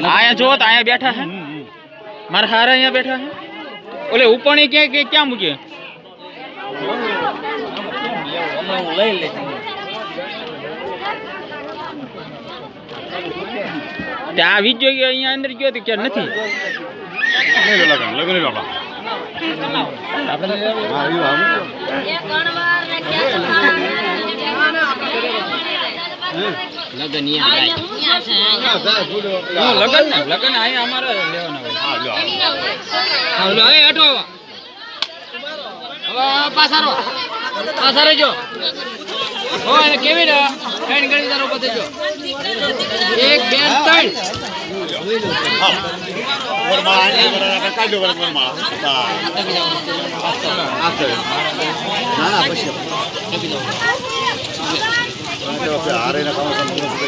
आया जो आया बैठा है मारा हारा यहाँ बैठा है बोले ऊपर नहीं क्या मुझे त्या विजय અહીંયા અંદર ગયો તો કે નથી લગન બાપા આપણે હા ઈ આવું એક ગણવાર ને કે લગન અહીંયા જાય લગન અહીંયા અમારે લેવાના હોય હા લો એ હટો હવે પાસારો જો ઓ એને કેવી રે એન ગણી તારો પતે જો 1 2 3 વરમાળા આની બરાબર કાઢો વરમાળા ના પછી કપી દો આરે ના કામ સંપૂર્ણ